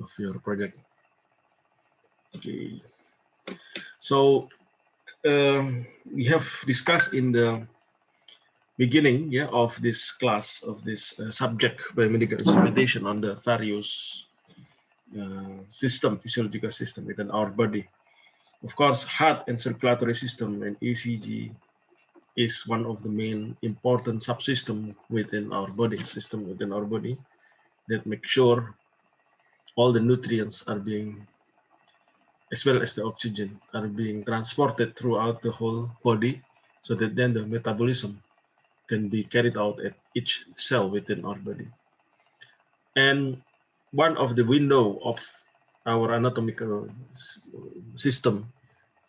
of your project. Okay. So we have discussed in the beginning, yeah, of this class of this subject biomedical instrumentation on the various physiological system within our body. Of course, heart and circulatory system and ECG is one of the main important subsystem within our body system within our body that make sure all the nutrients are being, as well as the oxygen, are being transported throughout the whole body, so that then the metabolism can be carried out at each cell within our body. And one of the window of our anatomical system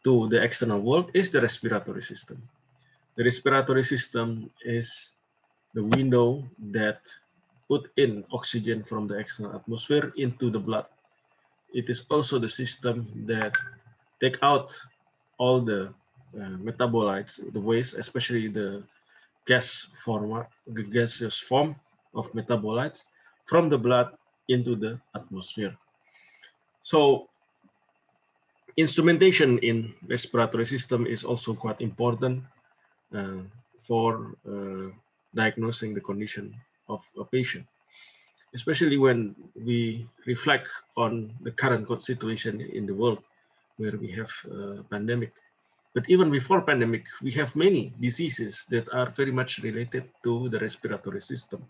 to the external world is the respiratory system. The respiratory system is the window that put in oxygen from the external atmosphere into the blood. It is also the system that take out all the metabolites, the waste, especially the gaseous form of metabolites from the blood into the atmosphere. So instrumentation in respiratory system is also quite important uh, for diagnosing the condition of a patient, especially when we reflect on the current situation in the world where we have a pandemic. But even before pandemic, we have many diseases that are very much related to the respiratory system,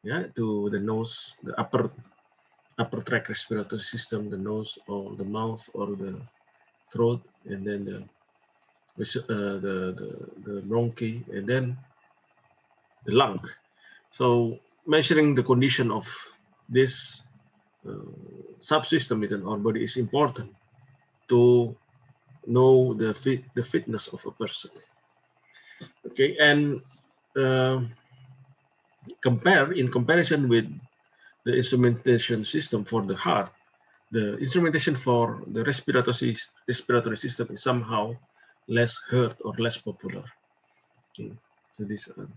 yeah, to the nose, the upper tract respiratory system, the nose or the mouth or the throat, and then the bronchi, and then the lung. So measuring the condition of this uh, subsystem within our body is important to know the fitness of a person. Okay, and uh, in comparison with the instrumentation system for the heart, the instrumentation for the respiratory system is somehow less heard or less popular. Okay. So these are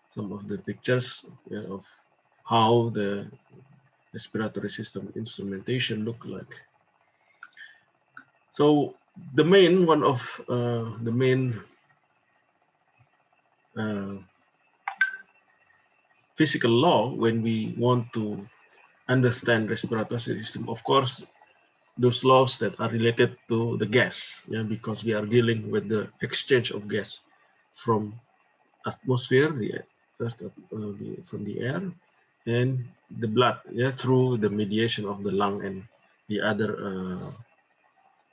some of the pictures, yeah, of how the respiratory system instrumentation look like. So the main one of the main uh, physical law when we want to understand respiratory system, of course, those laws that are related to the gas, yeah, because we are dealing with the exchange of gas from atmosphere, the earth, from the air, and the blood, yeah, through the mediation of the lung and the other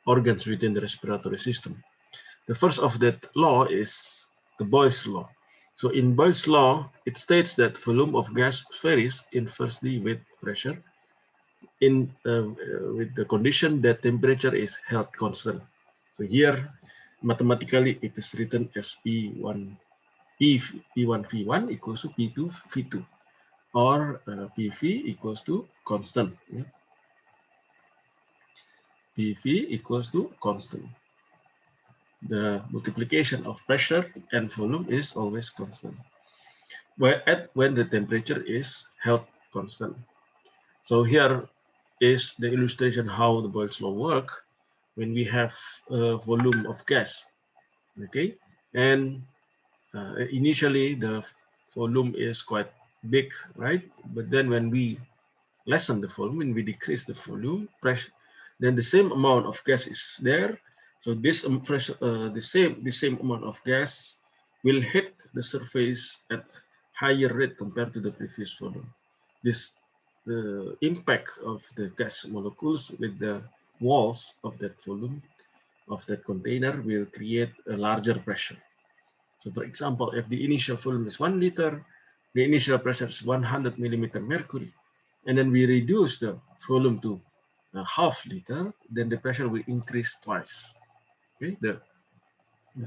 organs within the respiratory system. The first of that law is the Boyle's law. So in Boyle's law, it states that volume of gas varies inversely with pressure in with the condition that temperature is held constant. So here, mathematically, it is written as P1 V1 equals to P2 V2, or PV equals to constant. Yeah? PV equals to constant. The multiplication of pressure and volume is always constant, when the temperature is held constant. So here is the illustration how the Boyle's law work when we have a volume of gas, okay? And initially the volume is quite big, right? But then when we lessen the volume, when we decrease the volume, pressure, then the same amount of gas is there. So this pressure, the same amount of gas will hit the surface at higher rate compared to the previous volume. This the impact of the gas molecules with the walls of that volume of that container will create a larger pressure. So for example, if the initial volume is 1 liter, the initial pressure is 100 millimeter mercury, and then we reduce the volume to a half liter, then the pressure will increase twice. Okay, the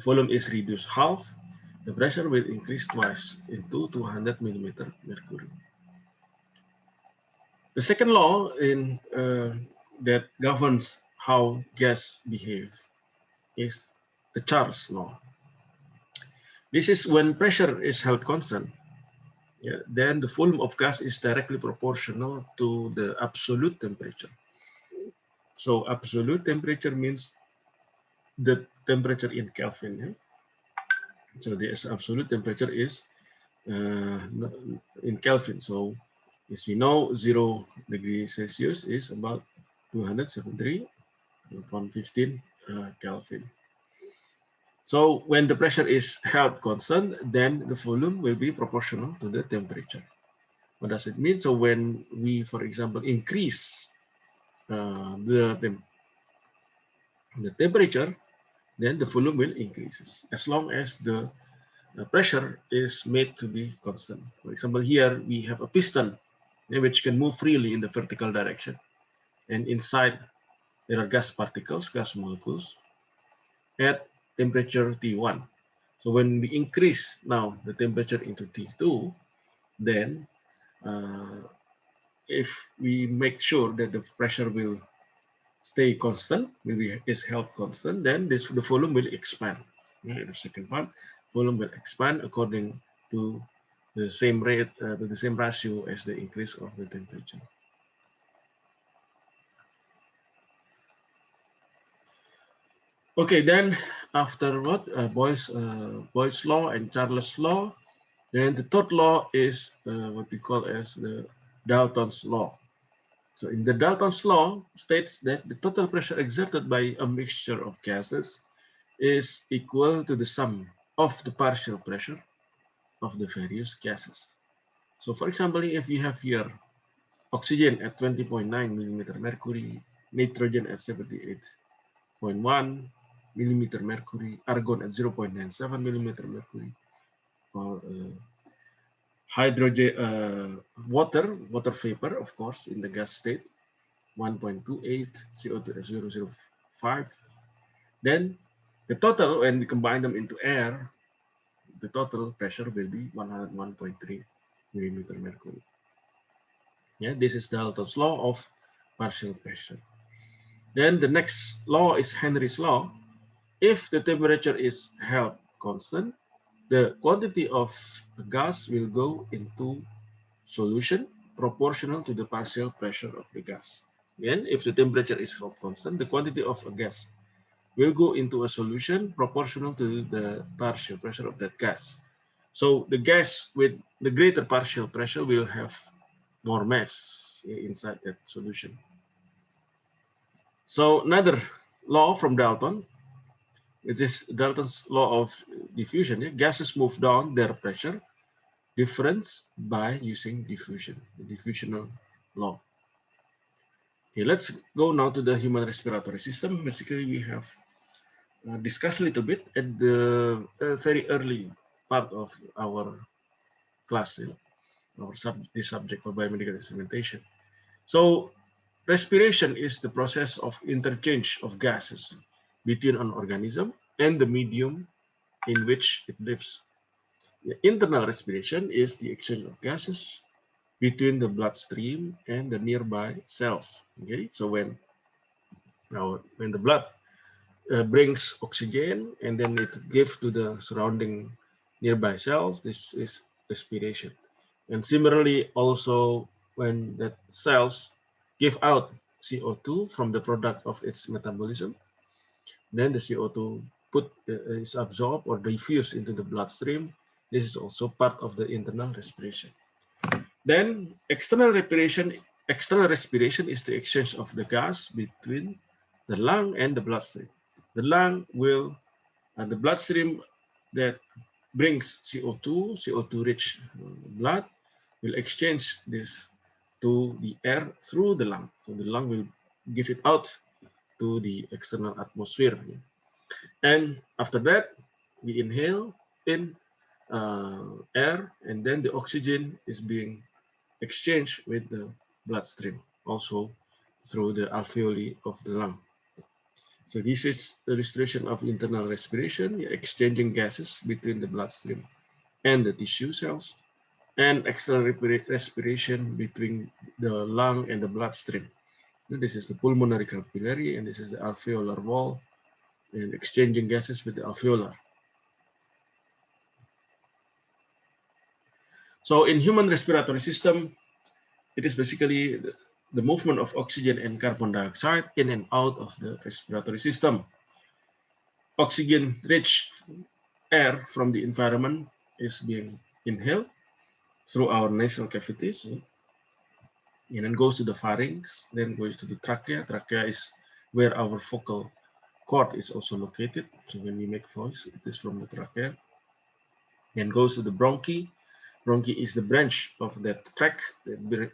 volume is reduced half, the pressure will increase twice into 200 millimeter mercury. The second law that governs how gas behave is the Charles law. This is when pressure is held constant. Yeah, then the volume of gas is directly proportional to the absolute temperature. So absolute temperature means the temperature in Kelvin. Yeah? So the absolute temperature is in Kelvin. So as we know, 0 degrees Celsius is about 273.15 Kelvin. So when the pressure is held constant, then the volume will be proportional to the temperature. What does it mean? So when we, for example, increase the temperature, then the volume will increases as long as the pressure is made to be constant. For example, here we have a piston which can move freely in the vertical direction, and inside there are gas particles, gas molecules at temperature T1. So when we increase now the temperature into T2, then uh, if we make sure that the pressure will stay constant, will be is held constant, then the volume will expand. Yeah, the second part, volume will expand according to the same rate, to the same ratio as the increase of the temperature. Okay, then after what Boyle's law and Charles' law, then the third law is what we call as the Dalton's law. So in the Dalton's law states that the total pressure exerted by a mixture of gases is equal to the sum of the partial pressure of the various gases. So for example, if you have here oxygen at 20.9 millimeter mercury, nitrogen at 78.1 millimeter mercury, argon at 0.97 millimeter mercury, or hydrogen, water vapor, of course, in the gas state, 1.28, CO2 at 0.005. Then the total, when we combine them into air, the total pressure will be 101.3 millimeter mercury. Yeah, this is Dalton's law of partial pressure. Then the next law is Henry's law. If the temperature is held constant, the quantity of gas will go into solution proportional to the partial pressure of the gas. Again, if the temperature is held constant, the quantity of a gas will go into a solution proportional to the partial pressure of that gas. So the gas with the greater partial pressure will have more mass inside that solution. So another law from Dalton, it is Dalton's law of diffusion. Yeah? Gases move down their pressure difference by using diffusion, the diffusional law. Okay, let's go now to the human respiratory system. Basically, we have discussed a little bit at the very early part of our class, this subject for biomedical instrumentation. So respiration is the process of interchange of gases between an organism and the medium in which it lives. The internal respiration is the exchange of gases between the bloodstream and the nearby cells. Okay, so when the blood brings oxygen and then it gives to the surrounding nearby cells, this is respiration. And similarly, also when the cells give out CO2 from the product of its metabolism, then the CO2 is absorbed or diffused into the bloodstream. This is also part of the internal respiration. Then external respiration is the exchange of the gas between the lung and the bloodstream. The lung will, the bloodstream that brings CO2 rich blood will exchange this to the air through the lung. So the lung will give it out to the external atmosphere. And after that, we inhale in air, and then the oxygen is being exchanged with the bloodstream, also through the alveoli of the lung. So this is the illustration of internal respiration, exchanging gases between the bloodstream and the tissue cells, and external respiration between the lung and the bloodstream. This is the pulmonary capillary, and this is the alveolar wall, and exchanging gases with the alveolar. So in human respiratory system, it is basically the movement of oxygen and carbon dioxide in and out of the respiratory system. Oxygen-rich air from the environment is being inhaled through our nasal cavities, and then goes to the pharynx, then goes to the trachea. Trachea is where our vocal cord is also located. So when we make voice, it is from the trachea. Then goes to the bronchi. Bronchi is the branch of that tract,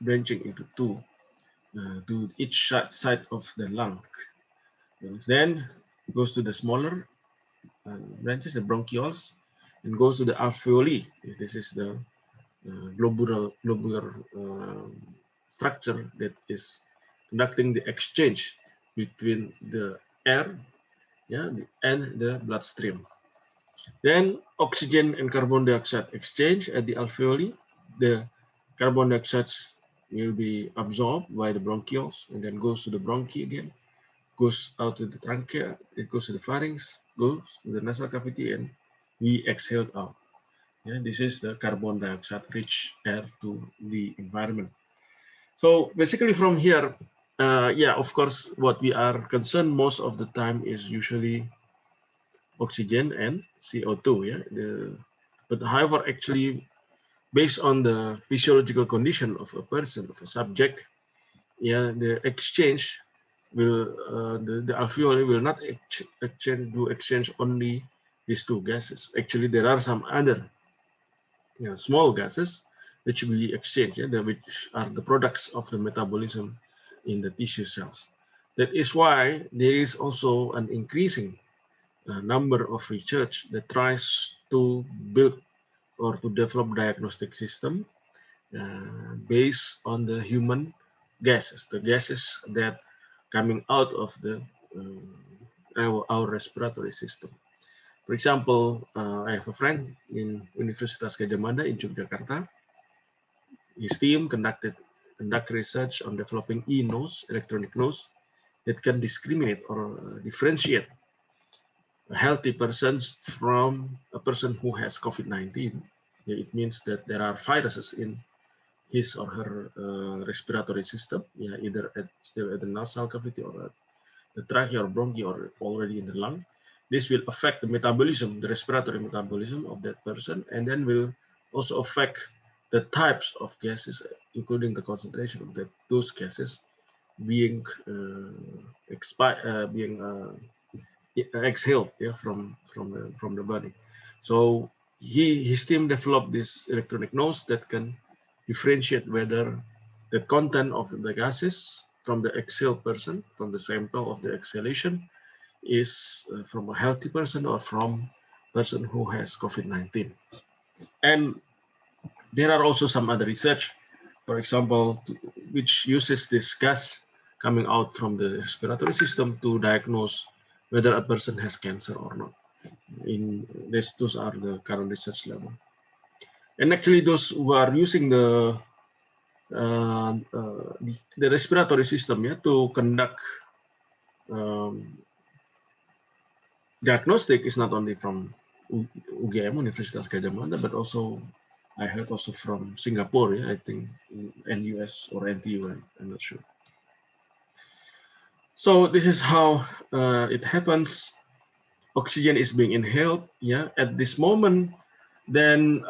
branching into two, to each side of the lung. Then goes to the smaller branches, the bronchioles, and goes to the alveoli. This is the globular structure that is conducting the exchange between the air, yeah, and the bloodstream. Then oxygen and carbon dioxide exchange at the alveoli. The carbon dioxide will be absorbed by the bronchioles and then goes to the bronchi again, goes out to the trachea, it goes to the pharynx, goes to the nasal cavity, and we exhale out. Yeah, this is the carbon dioxide rich air to the environment. So basically from here, yeah, of course, what we are concerned most of the time is usually oxygen and CO2. Yeah, but however, actually, based on the physiological condition of a person, of a subject, yeah, the exchange will the alveoli will not exchange only these two gases. Actually, there are some other, you know, small gases which will be exchanged, yeah, which are the products of the metabolism in the tissue cells. That is why there is also an increasing number of research that tries to build or to develop diagnostic system based on the human gases, the gases that coming out of the our respiratory system. For example, I have a friend in Universitas Gadjah Mada in Yogyakarta. His team conduct research on developing e-nose, electronic nose, that can discriminate or differentiate a healthy person from a person who has COVID-19. Yeah, it means that there are viruses in his or her respiratory system, yeah, either still at the nasal cavity or at the trachea or bronchi or already in the lung. This will affect the metabolism, the respiratory metabolism of that person, and then will also affect the types of gases, including the concentration of those gases being exhaled, yeah, from the body. So his team developed this electronic nose that can differentiate whether the content of the gases from the exhaled person, from the sample of the exhalation, is from a healthy person or from person who has COVID-19. And there are also some other research, for example, which uses this gas coming out from the respiratory system to diagnose whether a person has cancer or not. In this, those are the current research level. And actually, those who are using the respiratory system, yeah, to conduct diagnostic is not only from UGM, Universitas Gadjah Mada, but also I heard also from Singapore, yeah, I think, NUS or NTU, I'm not sure. So this is how it happens. Oxygen is being inhaled, yeah, at this moment. Then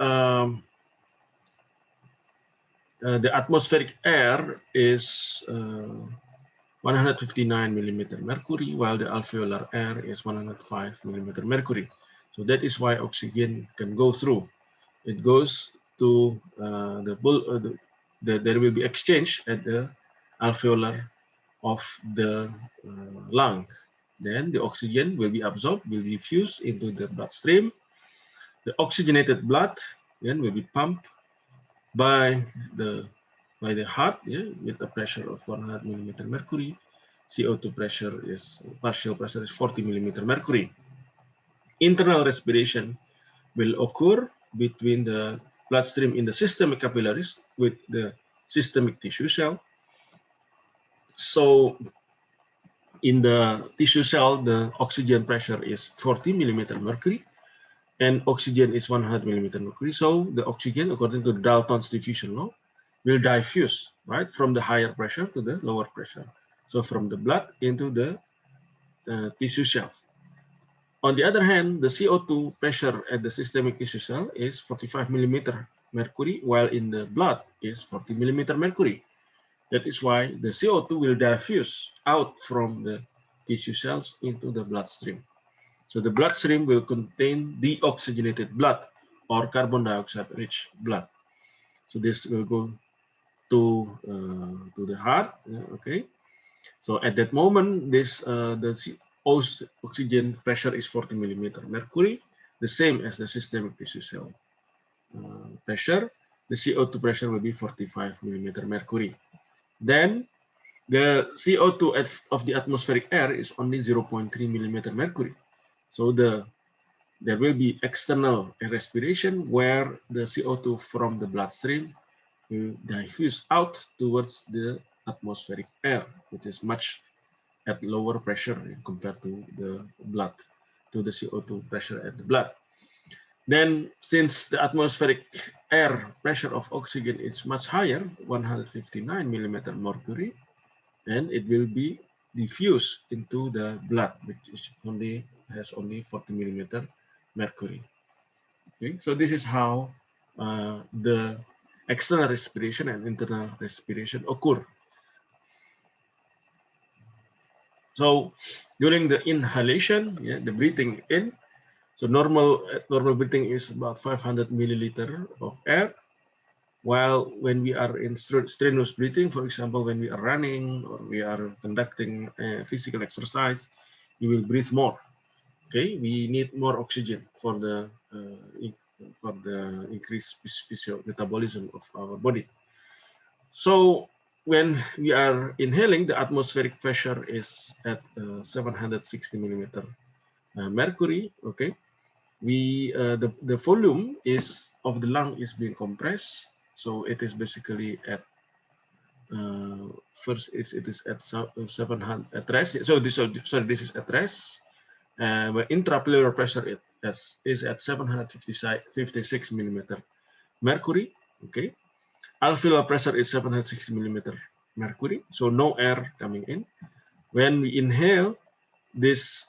the atmospheric air is 159 millimeter mercury, while the alveolar air is 105 millimeter mercury. So that is why oxygen can go through. It goes to there will be exchange at the alveolar of the lung. Then the oxygen will be absorbed, will be fused into the bloodstream. The oxygenated blood then will be pumped by the heart, yeah, with a pressure of 100 millimeter mercury. CO2 pressure is partial pressure is 40 millimeter mercury. Internal respiration will occur between the bloodstream in the systemic capillaries with the systemic tissue cell. So in the tissue cell, the oxygen pressure is 40 millimeter mercury. and oxygen is 100 millimeter mercury. So the oxygen, according to Dalton's diffusion law, will diffuse, right, from the higher pressure to the lower pressure. So from the blood into the tissue cells. On the other hand, the CO2 pressure at the systemic tissue cell is 45 millimeter mercury, while in the blood is 40 millimeter mercury. That is why the CO2 will diffuse out from the tissue cells into the bloodstream. So the bloodstream will contain deoxygenated blood or carbon dioxide rich blood. So this will go to the heart. Okay. So at that moment, the oxygen pressure is 40 millimeter mercury, the same as the systemic tissue cell pressure. The CO2 pressure will be 45 millimeter mercury. Then the CO2 of the atmospheric air is only 0.3 millimeter mercury. So there will be external respiration where the CO2 from the bloodstream will diffuse out towards the atmospheric air, which is much at lower pressure compared to the blood, to the CO2 pressure at the blood. Then, since the atmospheric air pressure of oxygen is much higher, 159 millimeter mercury, and it will be diffused into the blood, which is has only 40 millimeter mercury. Okay, so this is how the external respiration and internal respiration occur. So during the inhalation, the breathing in, so normal breathing is about 500 milliliter of air, while when we are in strenuous breathing, for example, when we are running or we are conducting physical exercise, you will breathe more. Okay, we need more oxygen for the increased metabolism of our body. So when we are inhaling, the atmospheric pressure is at 760 millimeter mercury. Okay, the volume is of the lung is being compressed, so it is basically at first it is at 700 at rest. So this is at rest. Where intrapleural pressure is at 756 millimeter mercury. Okay, alveolar pressure is 760 millimeter mercury, so no air coming in. When we inhale, this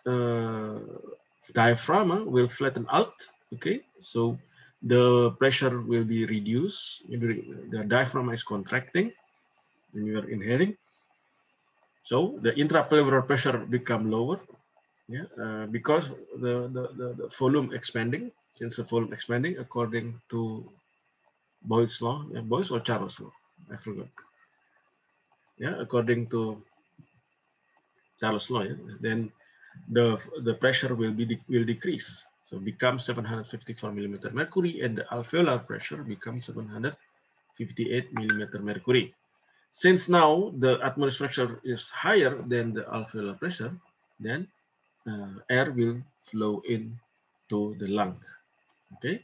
diaphragm will flatten out. Okay, so the pressure will be reduced. The diaphragm is contracting when you are inhaling, so the intrapleural pressure become lower. Because the volume expanding. Since the volume expanding, according to Boyle's law, Boyle's or Charles' law, I forgot. According to Charles' law, then the pressure will decrease. So becomes 754 millimeter mercury, and the alveolar pressure becomes 758 millimeter mercury. Since now the atmospheric pressure is higher than the alveolar pressure, then air will flow in to the lung. Okay,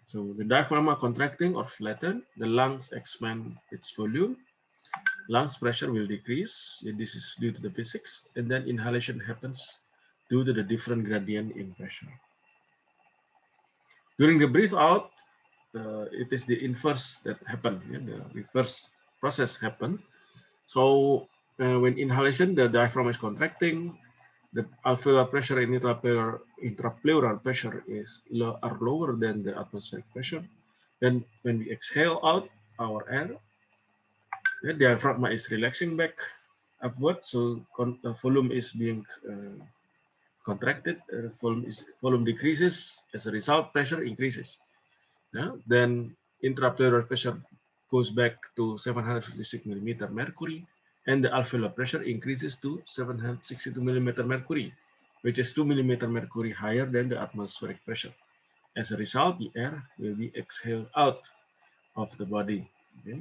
so the diaphragm contracting or flatten, the lungs expand its volume, lungs pressure will decrease. This is due to the physics, and then inhalation happens due to the different gradient in pressure. During the breathe out, it is the inverse that happen. The reverse process happen. So when inhalation, the diaphragm is contracting, the alveolar pressure and intrapleural pressure are lower than the atmospheric pressure. Then when we exhale out our air, the diaphragm is relaxing back upward, so the volume is being contracted, volume decreases. As a result, pressure increases. Then intrapleural pressure goes back to 756 millimeter mercury, and the alveolar pressure increases to 762 millimeter mercury, which is 2 millimeter mercury higher than the atmospheric pressure. As a result, the air will be exhaled out of the body. Okay.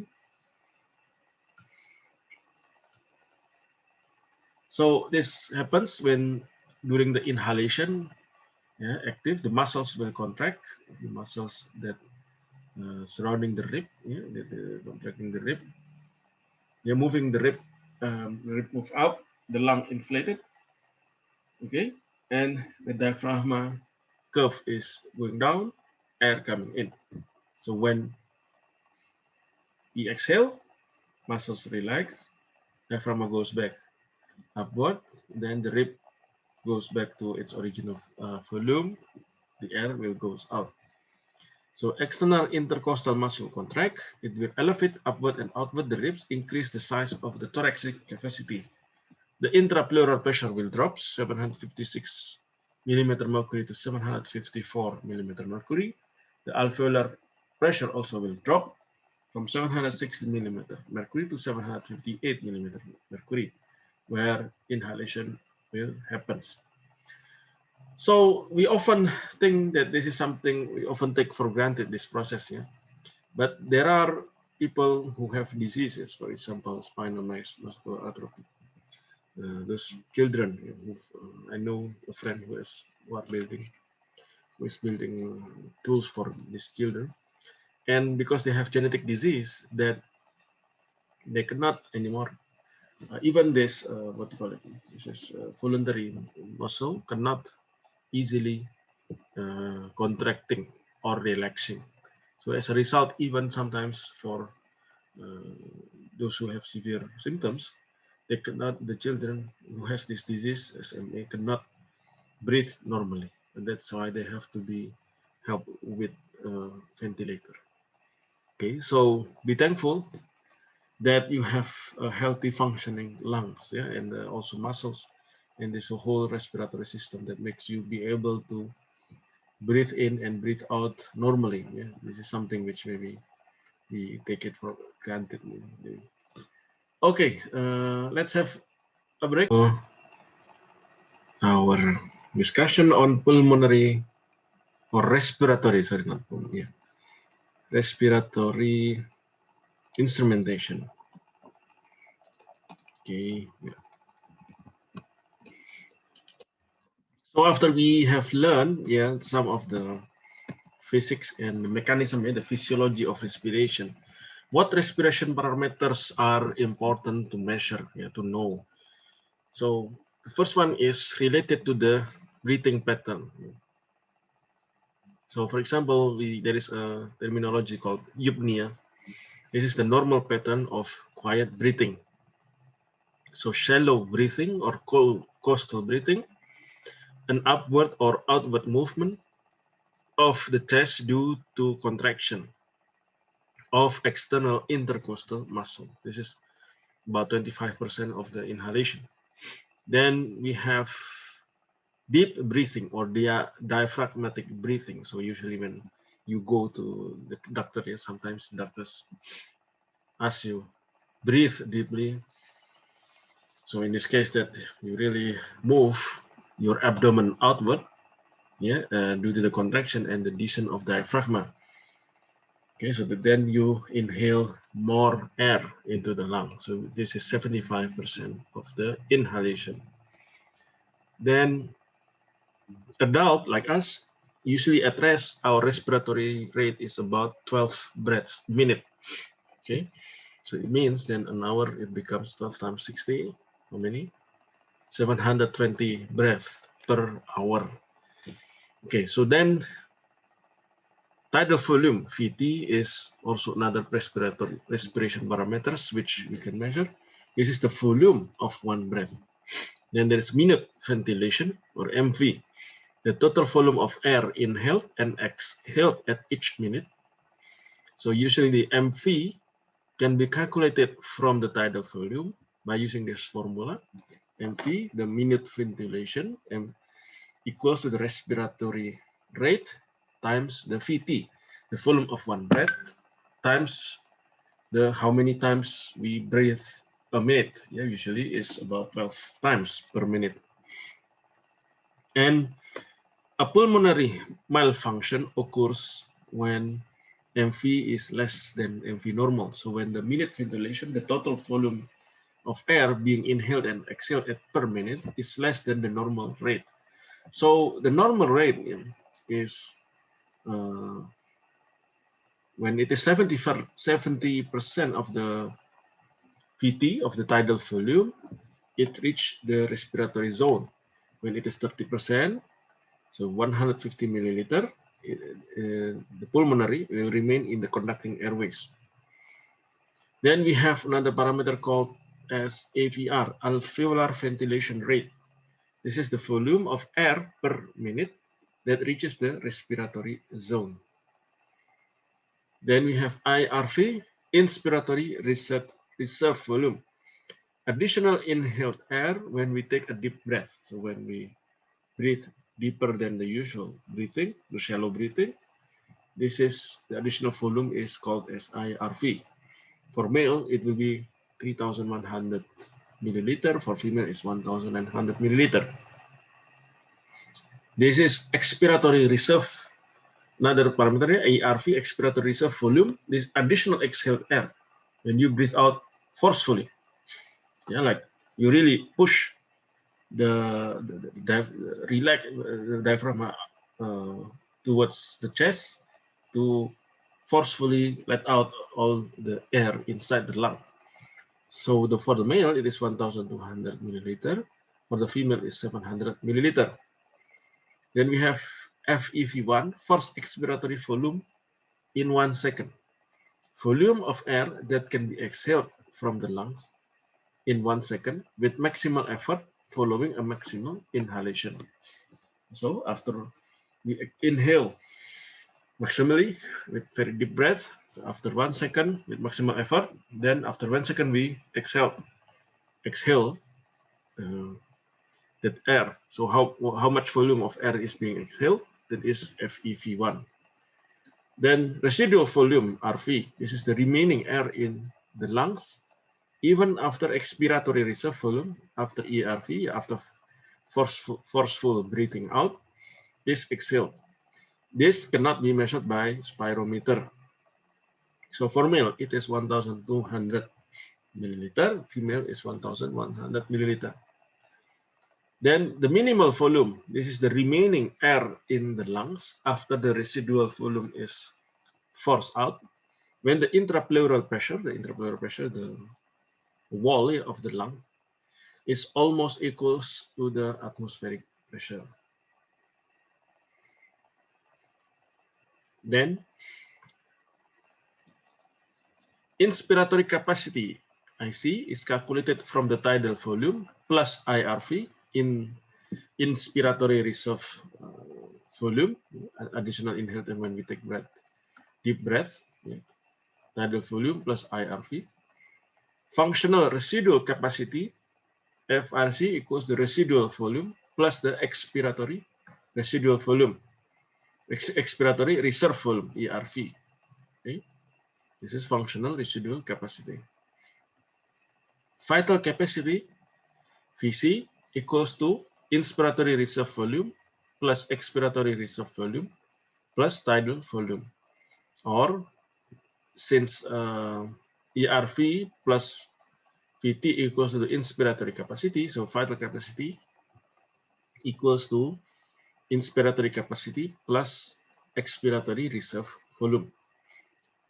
So this happens when during the inhalation, active, the muscles will contract, the muscles that surrounding the rib, contracting the rib. They're moving the rib move out, the lung inflated, okay, and the diaphragm curve is going down, air coming in. So when we exhale, muscles relax, diaphragm goes back upward, then the rib goes back to its original volume, the air will goes out. So external intercostal muscle contract, it will elevate upward and outward the ribs, increase the size of the thoracic cavity. The intrapleural pressure will drop 756 millimeter mercury to 754 millimeter mercury. The alveolar pressure also will drop from 760 millimeter mercury to 758 millimeter mercury, where inhalation will happen. So we often think that this is something we often take for granted, this process, yeah. But there are people who have diseases, for example, spinal muscular atrophy. Those children, I know a friend who is building tools for these children, and because they have genetic disease that they cannot anymore. Even this, what do you call it? This is voluntary muscle cannot easily contracting or relaxing. So as a result, even sometimes for those who have severe symptoms, they cannot, the children who has this disease, SMA, cannot breathe normally. And that's why they have to be helped with ventilator. Okay, so be thankful that you have a healthy functioning lungs, yeah, and also muscles, and this whole respiratory system that makes you be able to breathe in and breathe out normally. Yeah, this is something which maybe we take it for granted. Maybe. Okay, let's have a break. Our discussion on pulmonary or respiratory, sorry, not pulmonary, yeah. Respiratory instrumentation. Okay. Yeah. So after we have learned, yeah, some of the physics and the mechanism and the physiology of respiration, what respiration parameters are important to measure, yeah, to know. So the first one is related to the breathing pattern. So for example, there is a terminology called eupnea. This is the normal pattern of quiet breathing. So shallow breathing or coastal breathing, an upward or outward movement of the chest due to contraction of external intercostal muscle. This is about 25% of the inhalation. Then we have deep breathing or diaphragmatic breathing. So usually when you go to the doctor, sometimes doctors ask you breathe deeply. So in this case, that you really move your abdomen outward, yeah, due to the contraction and the descent of diaphragm. Okay, so then you inhale more air into the lung. So this is 75% of the inhalation. Then adult like us, usually at rest, our respiratory rate is about 12 breaths a minute. Okay, so it means then an hour it becomes 12 times 60. How many? 720 breaths per hour. Okay, so then tidal volume, VT, is also another respiration parameters which we can measure. This is the volume of one breath. Then there is minute ventilation or MV, the total volume of air inhaled and exhaled at each minute. So usually the MV can be calculated from the tidal volume by using this formula. MV, the minute ventilation, equals to the respiratory rate times the VT, the volume of one breath, times the how many times we breathe a minute. Yeah, usually is about 12 times per minute. And a pulmonary malfunction occurs when MV is less than MV normal. So when the minute ventilation, the total volume of air being inhaled and exhaled per minute is less than the normal rate. So the normal rate is when it is 70% of the VT of the tidal volume, it reaches the respiratory zone. When it is 30%, So 150 milliliter, the pulmonary will remain in the conducting airways. Then we have another parameter called as AVR, alveolar ventilation rate. This is the volume of air per minute that reaches the respiratory zone. Then we have IRV, inspiratory reserve volume. Additional inhaled air when we take a deep breath. So when we breathe deeper than the usual breathing, the shallow breathing, this is the additional volume is called as IRV. For male, it will be 3,100 milliliter. For female, it's 1,100 milliliter. This is expiratory reserve. Another parameter, ARV, expiratory reserve volume. This additional exhaled air when you breathe out forcefully. Yeah, like you really push the relax the diaphragm towards the chest to forcefully let out all the air inside the lung. So for the male, it is 1,200 milliliter. For the female, is 700 milliliter. Then we have FEV1, forced expiratory volume in 1 second. Volume of air that can be exhaled from the lungs in 1 second with maximal effort following a maximal inhalation. So after we inhale maximally with very deep breath, so after 1 second with maximal effort, then after 1 second we exhale that air. So how much volume of air is being exhaled? That is FEV1. Then residual volume, RV. This is the remaining air in the lungs, even after expiratory reserve volume, after ERV, after forceful breathing out, is exhaled. This cannot be measured by spirometer. So for male, it is 1,200 milliliter. Female is 1,100 milliliter. Then the minimal volume, this is the remaining air in the lungs after the residual volume is forced out. When the intrapleural pressure, the wall of the lung, is almost equals to the atmospheric pressure. Then inspiratory capacity, IC, is calculated from the tidal volume plus IRV in inspiratory reserve volume, additional inhaled and when we take breath, deep breath, tidal volume plus IRV. Functional residual capacity, FRC, equals the residual volume plus the expiratory residual volume, expiratory reserve volume, ERV. Okay. This is functional residual capacity. Vital capacity, VC, equals to inspiratory reserve volume plus expiratory reserve volume plus tidal volume. Or since ERV plus VT equals to the inspiratory capacity, so vital capacity equals to inspiratory capacity plus expiratory reserve volume.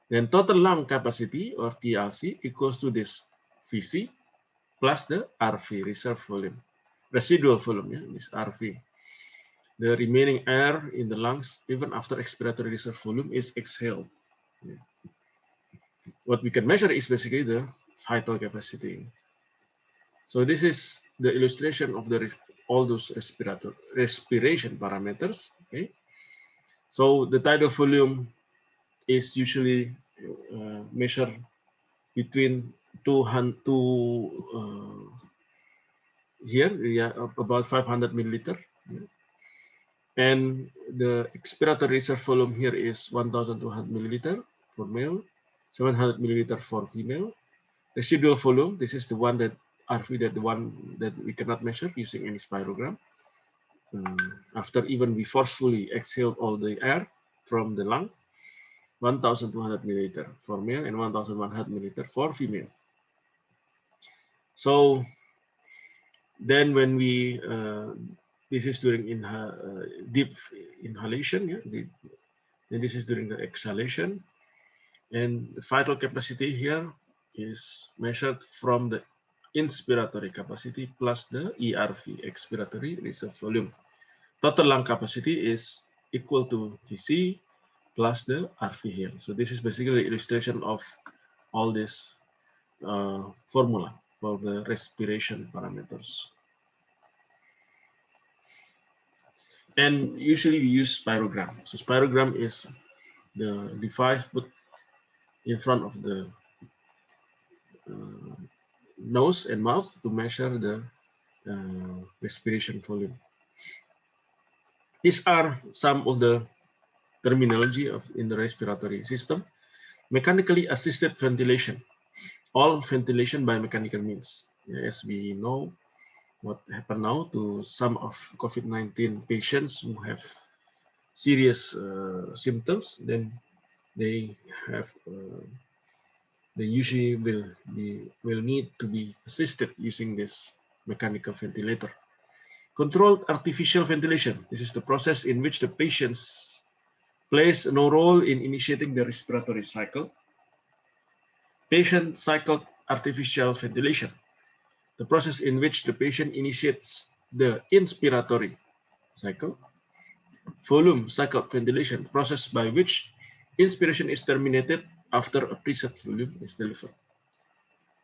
Then total lung capacity, or TLC, equals to this VC plus the RV, reserve volume, residual volume, yeah, this RV. The remaining air in the lungs, even after expiratory reserve volume, is exhaled. Yeah. What we can measure is basically the vital capacity. So this is the illustration of all those respiration parameters. Okay. So the tidal volume is usually measured between here, yeah, about 500 milliliter. Yeah. And the expiratory reserve volume here is 1,200 milliliter for male, 700 milliliter for female. Residual volume, this is the one that RV, the one that we cannot measure using any spirogram. After even we forcefully exhaled all the air from the lung, 1,200 milliliter for male and 1,100 milliliter for female. So then when we, this is during deep inhalation, yeah, and this is during the exhalation. And the vital capacity here is measured from the inspiratory capacity plus the ERV, expiratory reserve volume. Total lung capacity is equal to VC plus the RV here. So this is basically the illustration of all this formula for the respiration parameters. And usually we use spirogram. So spirogram is the device put in front of the nose and mouth to measure the respiration volume. These are some of the terminology in the respiratory system. Mechanically assisted ventilation, all ventilation by mechanical means. As we know, what happened now to some of COVID-19 patients who have serious symptoms, then they have they usually will need to be assisted using this mechanical ventilator. Controlled artificial ventilation. This is the process in which the patients plays no role in initiating the respiratory cycle. Patient cycled artificial ventilation. The process in which the patient initiates the inspiratory cycle. Volume cycled ventilation, process by which inspiration is terminated after a preset volume is delivered.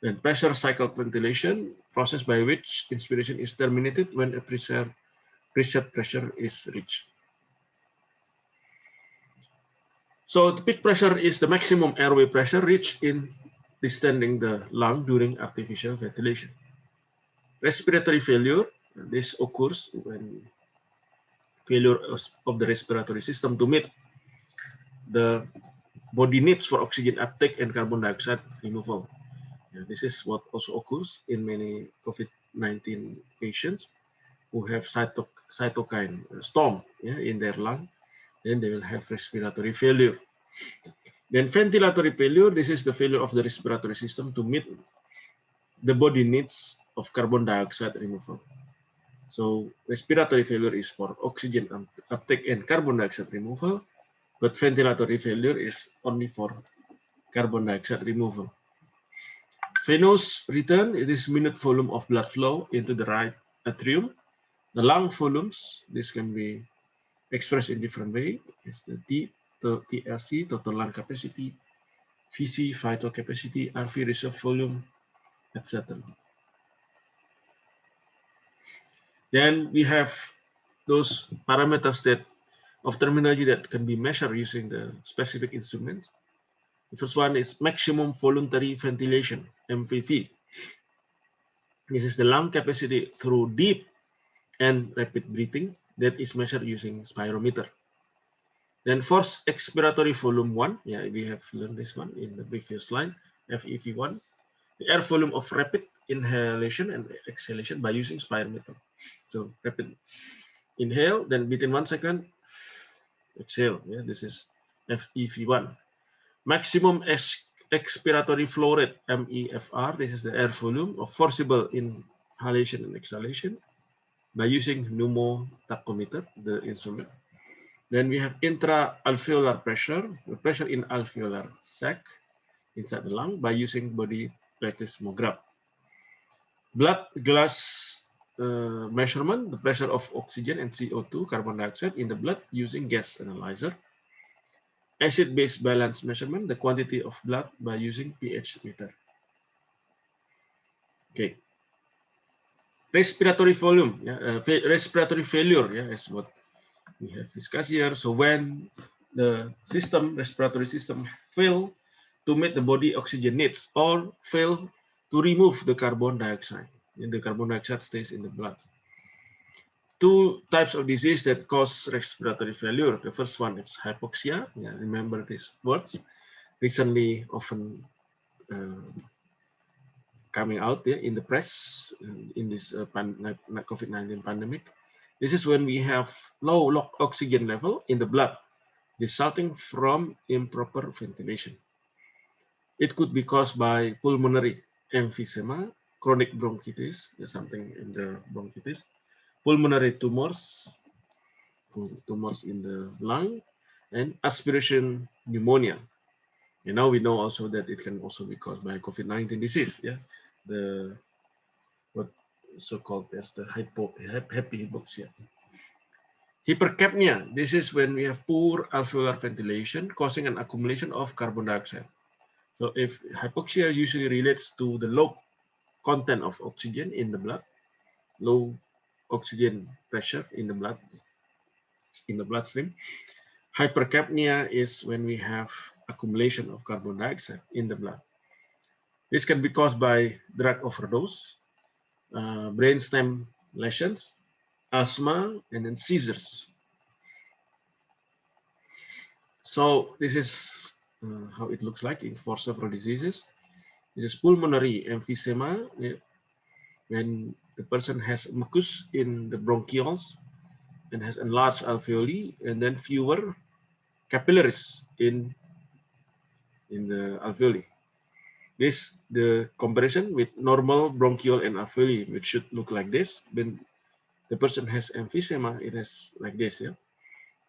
Then pressure cycled ventilation, process by which inspiration is terminated when a preset pressure is reached. So the peak pressure is the maximum airway pressure reached in distending the lung during artificial ventilation. Respiratory failure, this occurs when failure of the respiratory system to meet the body needs for oxygen uptake and carbon dioxide removal. This is what also occurs in many COVID-19 patients who have cytokine storm in their lung. Then they will have respiratory failure. Then ventilatory failure, this is the failure of the respiratory system to meet the body needs of carbon dioxide removal. So respiratory failure is for oxygen uptake and carbon dioxide removal, but ventilatory failure is only for carbon dioxide removal. Venous return, it is minute volume of blood flow into the right atrium. The lung volumes, this can be expressed in different way. It's the TLC, total lung capacity, VC, vital capacity, RV, reserve volume, etc. Then we have those parameters of terminology that can be measured using the specific instruments. The first one is maximum voluntary ventilation, MVV. This is the lung capacity through deep and rapid breathing that is measured using spirometer. Then forced expiratory volume 1, yeah, we have learned this one in the previous slide, FEV1, the air volume of rapid inhalation and exhalation by using spirometer. So rapid inhale, then within 1 second, exhale. Yeah, this is FEV1. Maximum expiratory flow rate, MEFR. This is the air volume of forcible inhalation and exhalation by using pneumotachometer, the instrument. Then we have intra-alveolar pressure, the pressure in alveolar sac inside the lung by using body plethysmograph. Blood glass measurement, the pressure of oxygen and CO2, carbon dioxide in the blood using gas analyzer. Acid-base balance measurement, the quantity of blood by using pH meter. Okay. Respiratory volume, respiratory failure, is what we have discussed here. So when the respiratory system fail to meet the body oxygen needs or fail to remove the carbon dioxide, and the carbon dioxide stays in the blood. Two types of disease that cause respiratory failure. The first one is hypoxia. Yeah, remember these words. Recently, often coming out in the press in this COVID-19 pandemic. This is when we have low oxygen level in the blood, resulting from improper ventilation. It could be caused by pulmonary emphysema, chronic bronchitis, there's something in the bronchitis, pulmonary tumors in the lung, and aspiration pneumonia. And now we know also that it can also be caused by COVID-19 disease, the what so-called as the happy hypoxia. Hypercapnia, this is when we have poor alveolar ventilation causing an accumulation of carbon dioxide. So if hypoxia usually relates to the low content of oxygen in the blood, low oxygen pressure in the bloodstream. Hypercapnia is when we have accumulation of carbon dioxide in the blood. This can be caused by drug overdose, brainstem lesions, asthma, and then seizures. So this is how it looks like for several diseases. This is pulmonary emphysema, when the person has mucus in the bronchioles and has enlarged alveoli, and then fewer capillaries in the alveoli. The comparison with normal bronchiole and alveoli, which should look like this. When the person has emphysema, it has like this. Yeah,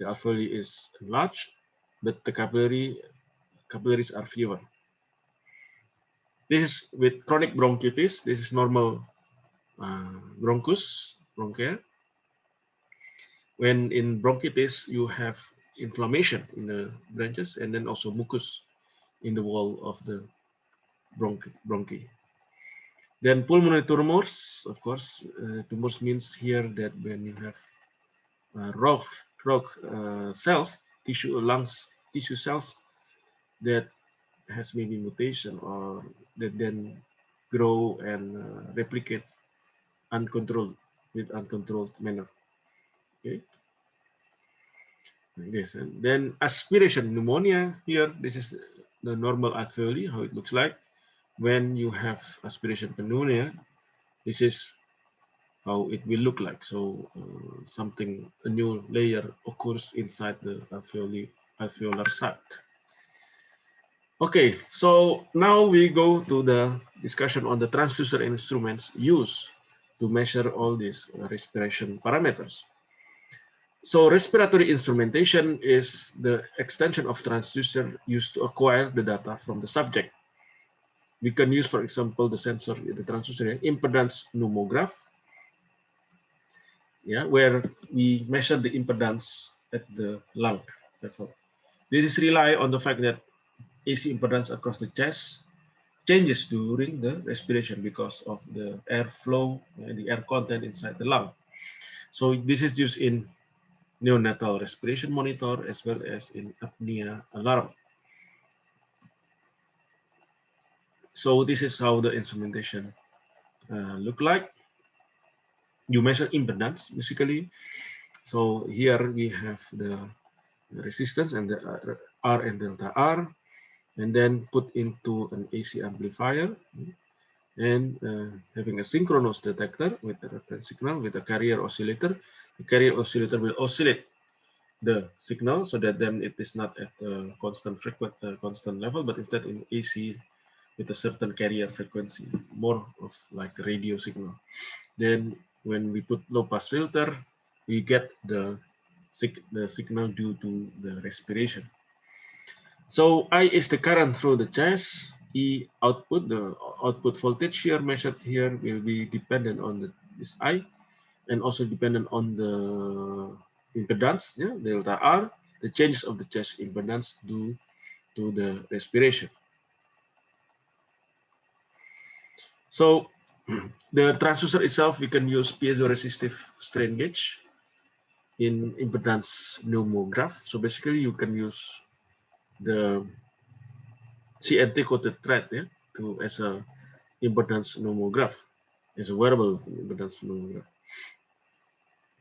the alveoli is enlarged, but the capillaries are fewer. This is with chronic bronchitis. This is normal bronchia. When in bronchitis, you have inflammation in the branches and then also mucus in the wall of the bronchi. Then pulmonary tumors, of course, tumors means here that when you have rogue cells, lungs tissue cells that has maybe mutation or that then grow and replicate uncontrolled manner. Okay, like this. And then aspiration pneumonia here. This is the normal alveoli, how it looks like. When you have aspiration pneumonia, this is how it will look like. So a new layer occurs inside the alveolar sac. Okay, so now we go to the discussion on the transducer instruments used to measure all these respiration parameters. So respiratory instrumentation is the extension of transducer used to acquire the data from the subject. We can use, for example, the sensor, the transducer impedance nomograph, yeah, where we measure the impedance at the lung level. This is rely on the fact that AC impedance across the chest changes during the respiration because of the airflow and the air content inside the lung. So this is used in neonatal respiration monitor as well as in apnea alarm. So this is how the instrumentation look like. You measure impedance basically. So here we have the resistance and the R and delta R, and then put into an AC amplifier and having a synchronous detector with the reference signal with a carrier oscillator. The carrier oscillator will oscillate the signal so that then it is not at a constant level, but instead in AC with a certain carrier frequency, more of like a radio signal. Then when we put low pass filter, we get the signal due to the respiration. So I is the current through the chest. E output, the output voltage here measured here will be dependent on this I, and also dependent on the impedance, yeah, delta R, the changes of the chest impedance due to the respiration. So the transducer itself, we can use piezoresistive strain gauge in impedance nomograph. So basically you can use the CNT coated thread, yeah, as a impedance nomograph, as a wearable impedance nomograph.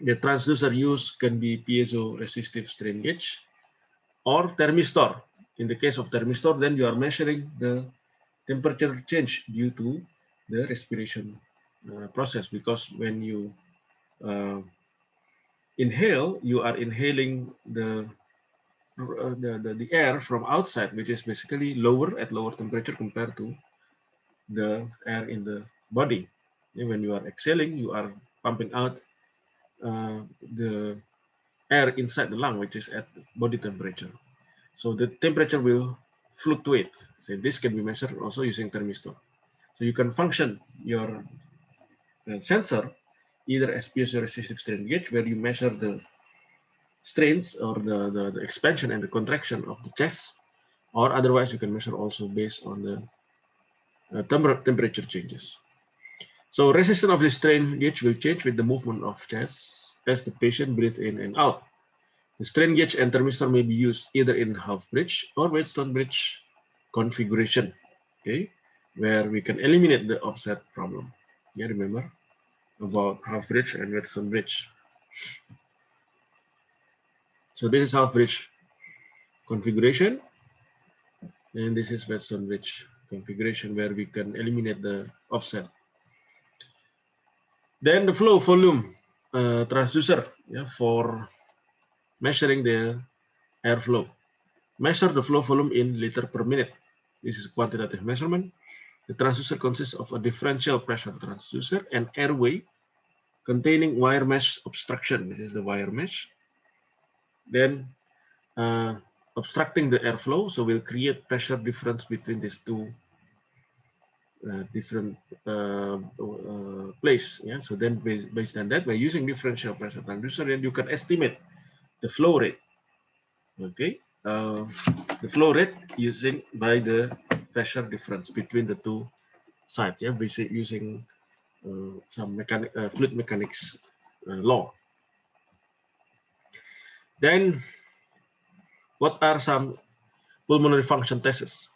The transducer used can be piezoresistive strain gauge or thermistor. In the case of thermistor, then you are measuring the temperature change due to the respiration process, because when you inhale, you are inhaling the air from outside, which is basically at lower temperature compared to the air in the body. And when you are exhaling, you are pumping out the air inside the lung, which is at body temperature. So the temperature will fluctuate. So this can be measured also using thermistor. So you can function your sensor either as piezoresistive strain gauge, where you measure the strains or the expansion and the contraction of the chest, or otherwise you can measure also based on the temperature changes. So resistance of the strain gauge will change with the movement of chest as the patient breathes in and out. The strain gauge and thermistor may be used either in half bridge or Wheatstone bridge configuration, okay, where we can eliminate the offset problem. Yeah, remember about half bridge and Wheatstone bridge. So this is half bridge configuration, and this is Wheatstone bridge configuration where we can eliminate the offset. Then the flow volume transducer, yeah, for measuring the airflow. Measure the flow volume in liter per minute. This is quantitative measurement. The transducer consists of a differential pressure transducer and airway containing wire mesh obstruction. This is the wire mesh. Then obstructing the airflow, so we'll create pressure difference between these two different place. Yeah. So then based on that, by using differential pressure transducer, then you can estimate the flow rate. Okay, the flow rate using by the pressure difference between the two sides. Yeah, basically using some fluid mechanics law. Then, what are some pulmonary function tests?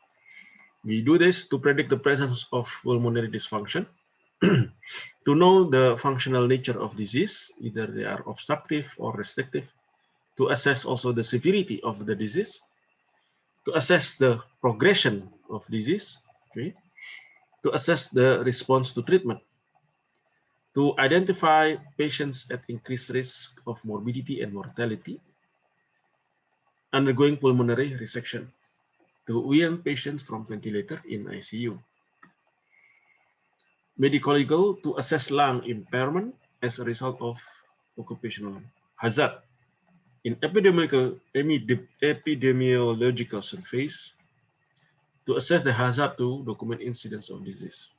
We do this to predict the presence of pulmonary dysfunction, to know the functional nature of disease, either they are obstructive or restrictive, to assess also the severity of the disease, to assess the progression of disease, okay, to assess the response to treatment, to identify patients at increased risk of morbidity and mortality undergoing pulmonary resection, to wean patients from ventilator in ICU. Medical legal to assess lung impairment as a result of occupational hazard. In epidemiological surveys, to assess the hazard to document incidence of disease.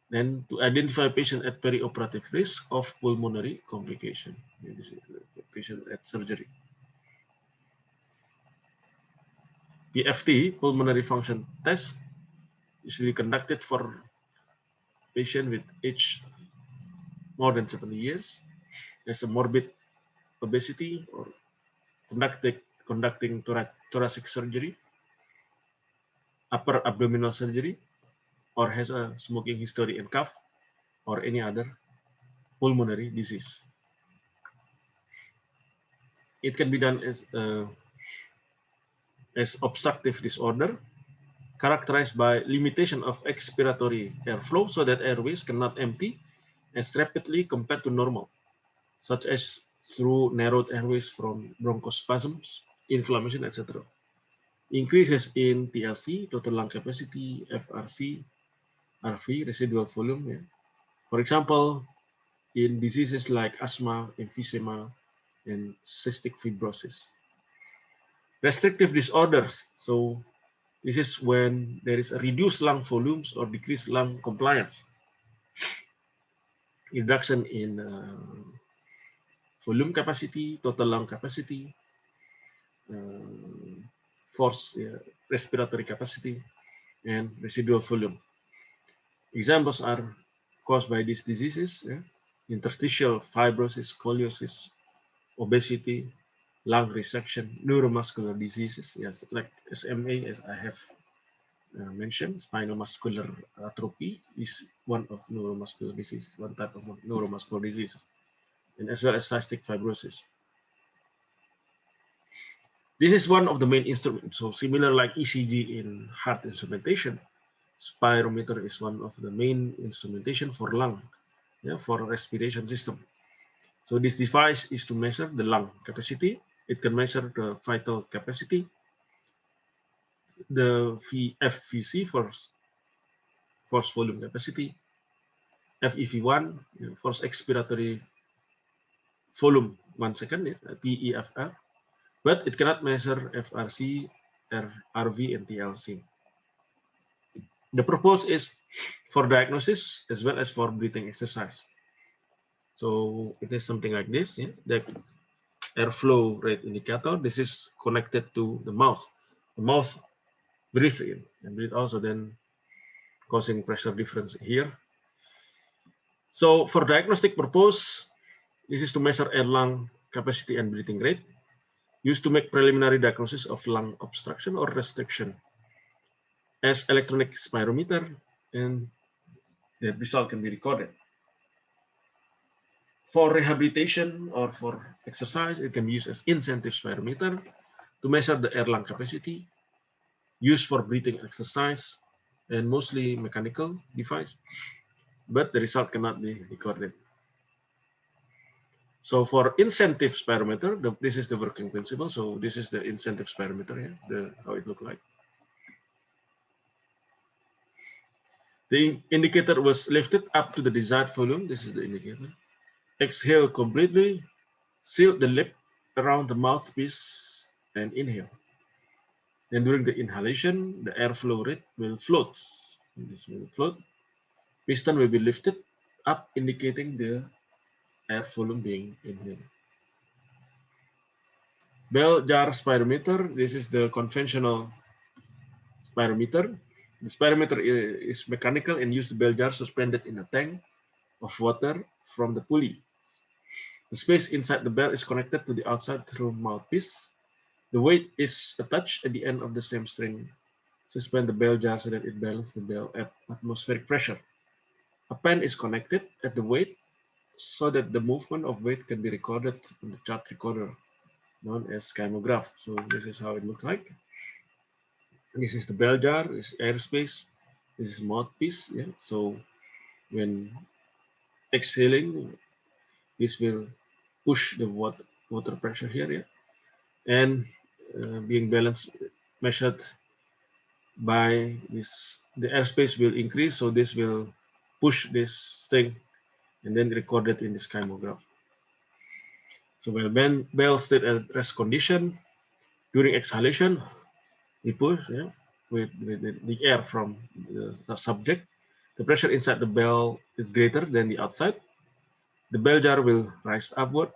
Then to identify patient at perioperative risk of pulmonary complication, patient at surgery. PFT, pulmonary function test, usually conducted for patient with age more than 70 years, as a morbid obesity or conducting thoracic surgery, upper abdominal surgery, or has a smoking history and cough, or any other pulmonary disease. It can be done as obstructive disorder, characterized by limitation of expiratory airflow so that airways cannot empty as rapidly compared to normal, such as through narrowed airways from bronchospasms, inflammation, etc. Increases in TLC, total lung capacity, FRC, RV, residual volume. Yeah. For example, in diseases like asthma, emphysema, and cystic fibrosis. Restrictive disorders. So this is when there is a reduced lung volumes or decreased lung compliance. Reduction in volume capacity, total lung capacity, forced respiratory capacity, and residual volume. Examples are caused by these diseases, interstitial fibrosis, scoliosis, obesity, lung resection, neuromuscular diseases, yes, like SMA, as I have mentioned, spinal muscular atrophy is one of neuromuscular diseases, one type of neuromuscular disease, and as well as cystic fibrosis. This is one of the main instruments. So similar like ECG in heart instrumentation, spirometer is one of the main instrumentation for lung, for respiration system. So this device is to measure the lung capacity. It can measure the vital capacity, the FVC, force volume capacity, FEV1, force expiratory volume 1 second, PEFR, but it cannot measure FRC, RV, and TLC. The purpose is for diagnosis as well as for breathing exercise. So it is something like this. Yeah? airflow rate indicator. This is connected to the mouth. The mouth breathe in and breathe out, so then causing pressure difference here. So for diagnostic purpose, this is to measure air lung capacity and breathing rate, used to make preliminary diagnosis of lung obstruction or restriction as electronic spirometer, and the result can be recorded. For rehabilitation or for exercise, it can be used as incentive spirometer to measure the air lung capacity, used for breathing exercise, and mostly mechanical device, but the result cannot be recorded. So for incentive spirometer, this is the working principle. So this is the incentive spirometer here, how it look like. The indicator was lifted up to the desired volume. This is the indicator. Exhale completely, seal the lip around the mouthpiece and inhale. Then during the inhalation, the airflow rate will float. This will float. Piston will be lifted up, indicating the air volume being inhaled. Bell jar spirometer. This is the conventional spirometer. The spirometer is mechanical and uses the bell jar suspended in a tank of water from the pulley. The space inside the bell is connected to the outside through mouthpiece. The weight is attached at the end of the same string. Suspend the bell jar so that it balances the bell at atmospheric pressure. A pen is connected at the weight so that the movement of weight can be recorded on the chart recorder known as kymograph. So this is how it looks like. This is the bell jar, this is airspace, this is mouthpiece. Yeah. So when exhaling, this will push the water pressure here, yeah, and being balanced, measured by this, the airspace will increase, so this will push this string and then recorded in this kymograph. So when bell stayed at rest condition, during exhalation, we push, yeah, with the air from the subject. The pressure inside the bell is greater than the outside. The bell jar will rise upward.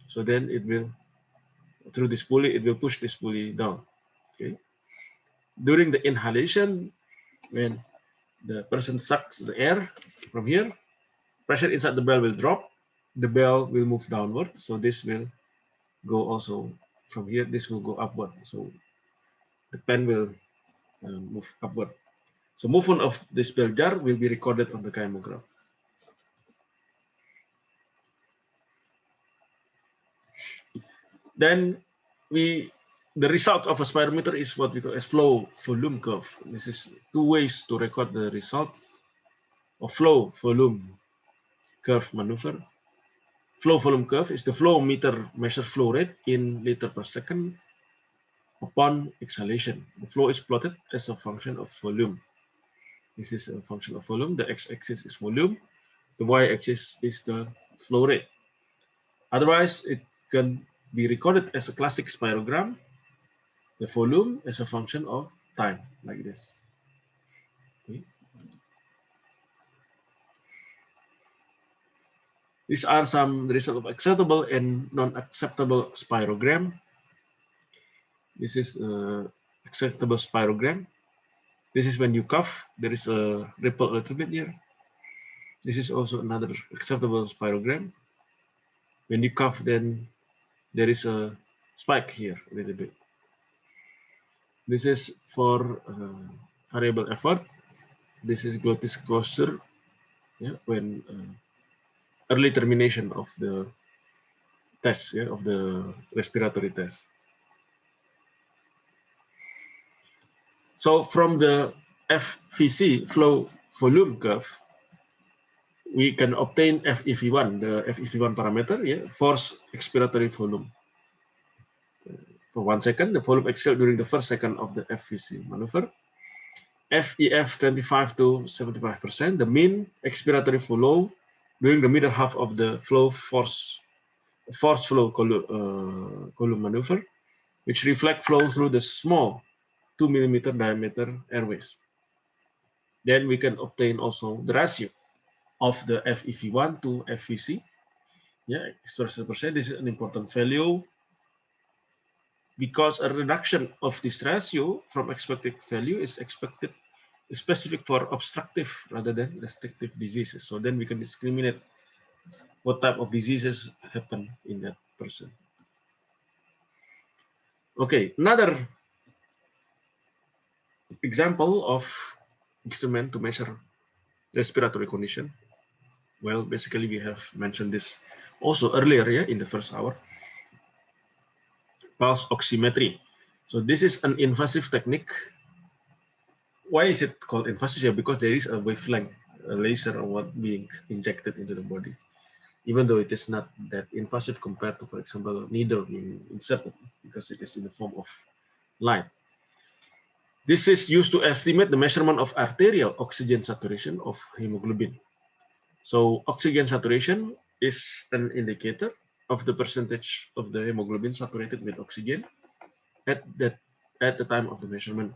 So then it will, through this pulley, it will push this pulley down. Okay. During the inhalation, when the person sucks the air from here, pressure inside the bell will drop. The bell will move downward. So this will go also from here. This will go upward. So the pen will move upward. So movement of this bell jar will be recorded on the kymograph. Then the result of a spirometer is what we call as flow volume curve. This is two ways to record the results of flow volume curve maneuver. Flow volume curve is the flow meter measure flow rate in liter per second upon exhalation. The flow is plotted as a function of volume. This is a function of volume. The x-axis is volume. The y-axis is the flow rate. Otherwise, it can be recorded as a classic spirogram. The volume as a function of time, like this. Okay. These are some results of acceptable and non-acceptable spirogram. This is acceptable spirogram. This is when you cough, there is a ripple a little bit here. This is also another acceptable spirogram. When you cough, then there is a spike here a little bit. This is for variable effort. This is glottis closure, yeah, when early termination of the test, yeah, of the respiratory test. So from the FVC, flow volume curve, we can obtain FEV1, the FEV1 parameter, yeah, force expiratory volume. For 1 second, the volume exhaled during the first second of the FVC maneuver. FEF 25 to 75%, the mean expiratory flow during the middle half of the flow force flow column maneuver, which reflect flow through the small 2 millimeter diameter airways. Then we can obtain also the ratio of the FEV1 to FVC. Yeah, x-ray%. This is an important value because a reduction of this ratio from expected value is expected specific for obstructive rather than restrictive diseases. So then we can discriminate what type of diseases happen in that person. Okay, another example of instrument to measure respiratory condition. Well, basically we have mentioned this also earlier, yeah, in the first hour. Pulse oximetry. So this is an invasive technique. Why is it called invasive? Yeah, because there is a wavelength, a laser or what being injected into the body, even though it is not that invasive compared to, for example, a needle being inserted, because it is in the form of light. This is used to estimate the measurement of arterial oxygen saturation of hemoglobin. So oxygen saturation is an indicator of the percentage of the hemoglobin saturated with oxygen at the time of the measurement.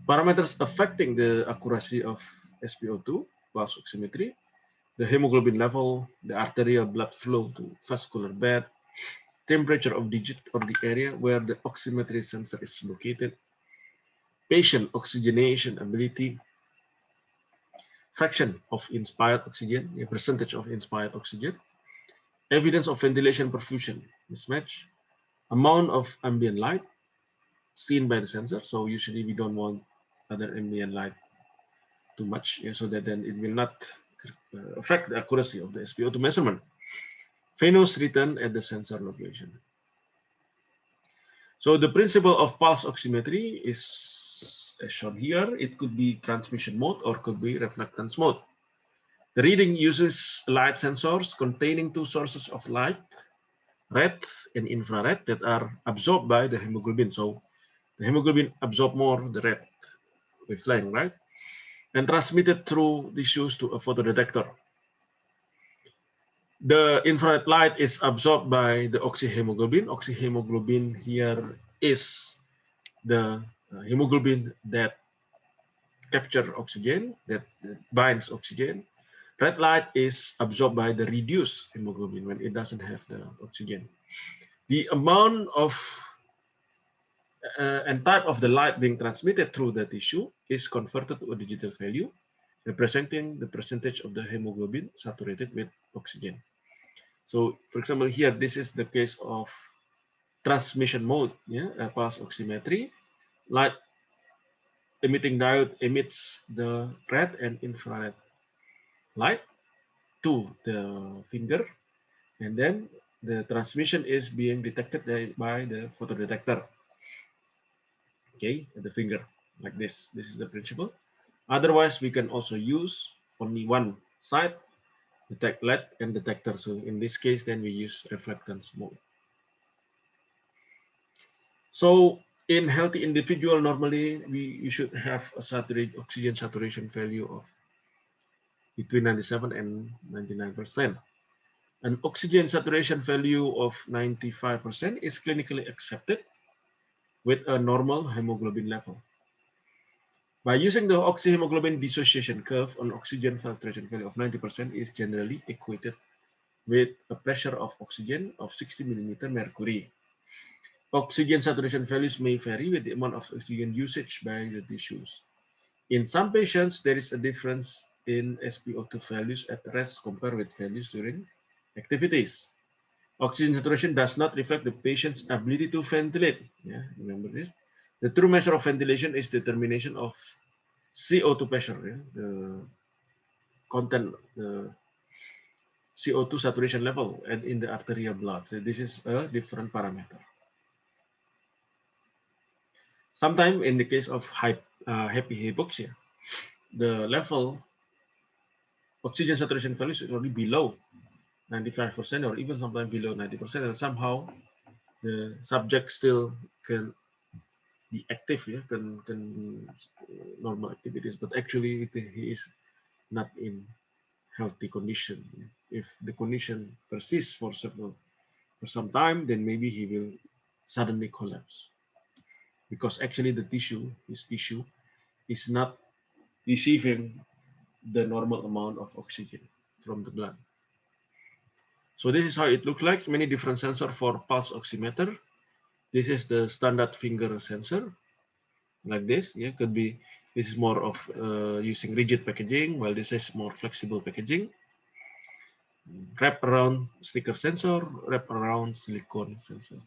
Parameters affecting the accuracy of SpO2 pulse oximetry: the hemoglobin level, the arterial blood flow to vascular bed, temperature of digit or the area where the oximetry sensor is located, patient oxygenation ability, fraction of inspired oxygen, the percentage of inspired oxygen, evidence of ventilation perfusion mismatch, amount of ambient light seen by the sensor. So usually we don't want other ambient light too much, yeah, so that then it will not affect the accuracy of the SpO2 measurement. Venous return at the sensor location. So the principle of pulse oximetry is as shown here. It could be transmission mode or could be reflectance mode. The reading uses light sensors containing two sources of light, red and infrared, that are absorbed by the hemoglobin. So the hemoglobin absorbs more the red wavelength, right? And transmitted through tissues to a photodetector. The infrared light is absorbed by the oxyhemoglobin. Oxyhemoglobin here is the hemoglobin that capture oxygen, that binds oxygen. Red light is absorbed by the reduced hemoglobin when it doesn't have the oxygen. The amount of and type of the light being transmitted through the tissue is converted to a digital value representing the percentage of the hemoglobin saturated with oxygen. So, for example, here this is the case of transmission mode, yeah, pulse oximetry. Light emitting diode emits the red and infrared light to the finger, and then the transmission is being detected by the photodetector. Okay, at the finger, like this. This is the principle. Otherwise, we can also use only one side, detect light and detector. So in this case, then we use reflectance mode. So in healthy individual, normally you should have a oxygen saturation value of between 97 and 99%. An oxygen saturation value of 95% is clinically accepted with a normal hemoglobin level. By using the oxyhemoglobin dissociation curve, an oxygen saturation value of 90% is generally equated with a pressure of oxygen of 60 millimeter mercury. Oxygen saturation values may vary with the amount of oxygen usage by the tissues. In some patients, there is a difference in SpO2 values at rest compared with values during activities. Oxygen saturation does not reflect the patient's ability to ventilate. Yeah, remember this. The true measure of ventilation is determination of CO2 pressure, yeah? The content, the CO2 saturation level and in the arterial blood. So this is a different parameter. Sometimes in the case of happy hypoxia, the level oxygen saturation value is already below 95% or even sometimes below 90%, and somehow the subject still can be active, yeah, can normal activities, but actually he is not in healthy condition. If the condition persists for some time, then maybe he will suddenly collapse because actually his tissue is not receiving the normal amount of oxygen from the blood. So this is how it looks like. Many different sensors for pulse oximeter. This is the standard finger sensor, like this. Yeah, could be. This is more of using rigid packaging, while this is more flexible packaging. Wrap around sticker sensor, wrap around silicone sensor.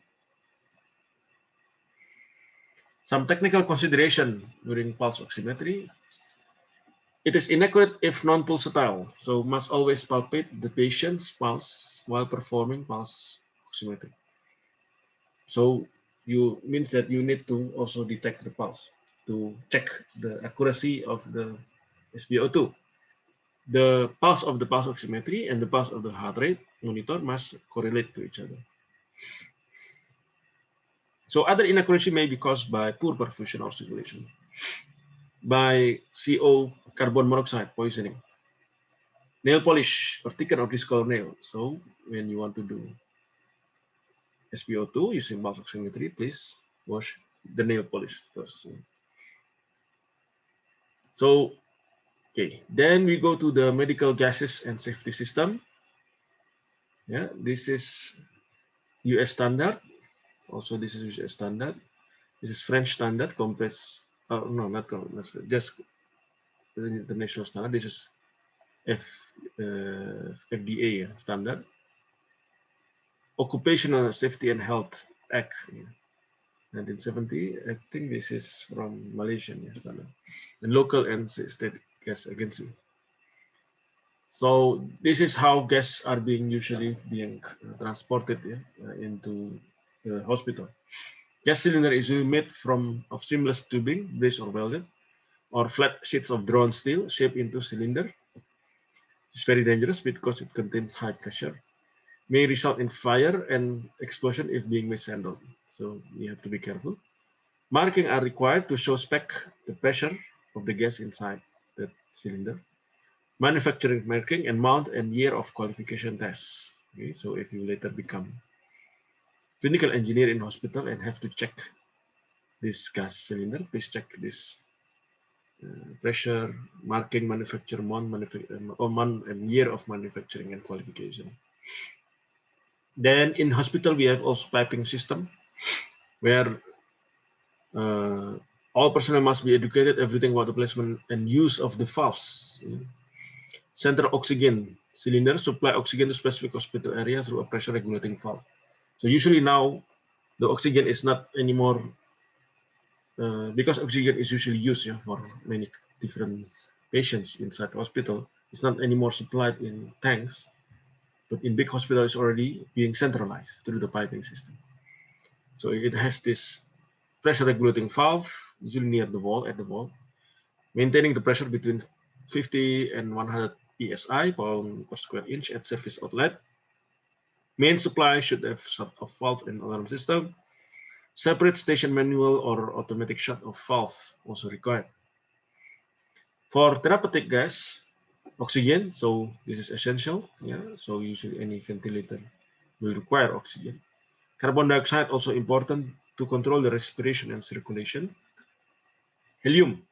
Some technical consideration during pulse oximetry. It is inaccurate if non-pulsatile, so must always palpate the patient's pulse while performing pulse oximetry. So you means that you need to also detect the pulse to check the accuracy of the SpO2. The pulse of the pulse oximetry and the pulse of the heart rate monitor must correlate to each other. So other inaccuracy may be caused by poor perfusion or circulation, by CO carbon monoxide poisoning, nail polish or thicken or discolor nail. So when you want to do SpO2 using pulse oximetry, please wash the nail polish first. So, okay, then we go to the medical gases and safety system. Yeah, this is US standard. Also, this is US standard. This is French standard, compress. Oh, no, not compress, just the international standard. This is FDA standard. Occupational Safety and Health Act, 1970. I think this is from Malaysian standard. And local and state gas agency. So this is how gas are usually being transported into the hospital. Gas cylinder is usually made of seamless tubing, brace or welded, or flat sheets of drawn steel shaped into cylinder. It's very dangerous because it contains high pressure. May result in fire and explosion if being mishandled. So you have to be careful. Marking are required to show spec the pressure of the gas inside the cylinder. Manufacturing marking and mount and year of qualification tests. Okay, so if you later become clinical engineer in hospital and have to check this gas cylinder, please check this pressure, marking, manufacture, month and year of manufacturing and qualification. Then in hospital, we have also piping system where all personnel must be educated everything about the placement and use of the valves. Central oxygen cylinder supply oxygen to specific hospital area through a pressure regulating valve. So usually now the oxygen is not anymore because oxygen is usually used for many different patients inside the hospital. It's not anymore supplied in tanks, but in big hospital it's already being centralized through the piping system. So it has this pressure regulating valve usually near the wall, at the wall, maintaining the pressure between 50 and 100 psi per square inch at surface outlet. Main supply should have shut-off valve and alarm system. Separate station manual or automatic shut-off valve also required. For therapeutic gas, oxygen, so this is essential. So usually any ventilator will require oxygen. Carbon dioxide also important to control the respiration and circulation. Helium,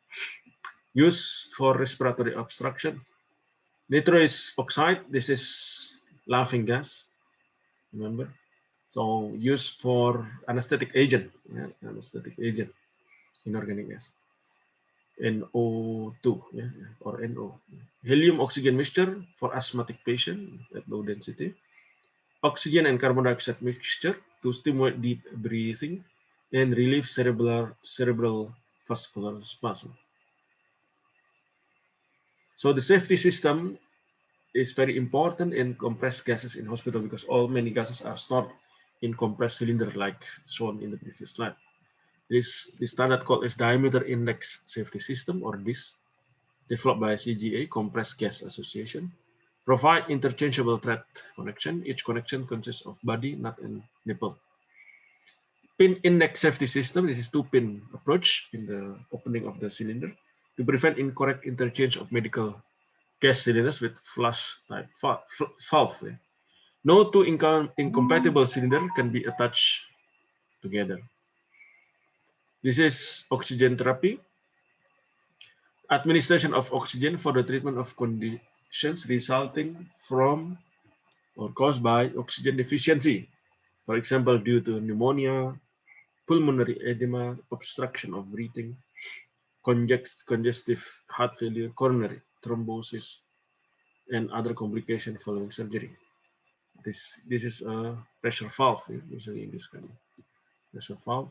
used for respiratory obstruction. Nitrous oxide, this is laughing gas, remember? So used for anesthetic agent, inorganic gas. NO2, or NO. Helium oxygen mixture for asthmatic patient at low density. Oxygen and carbon dioxide mixture to stimulate deep breathing and relieve cerebral vascular spasm. So the safety system is very important in compressed gases in hospital because many gases are stored in compressed cylinder like shown in the previous slide. This standard called as diameter index safety system, or DIS, developed by CGA, Compressed Gas Association, provide interchangeable thread connection. Each connection consists of body, nut, and nipple. Pin index safety system, this is two-pin approach in the opening of the cylinder to prevent incorrect interchange of medical gas cylinders with flush type valve. No two incompatible cylinder can be attached together. This is oxygen therapy. Administration of oxygen for the treatment of conditions resulting from or caused by oxygen deficiency, for example, due to pneumonia, pulmonary edema, obstruction of breathing, congestive heart failure, coronary thrombosis, and other complications following surgery. This is a pressure valve, usually in this kind of pressure valve.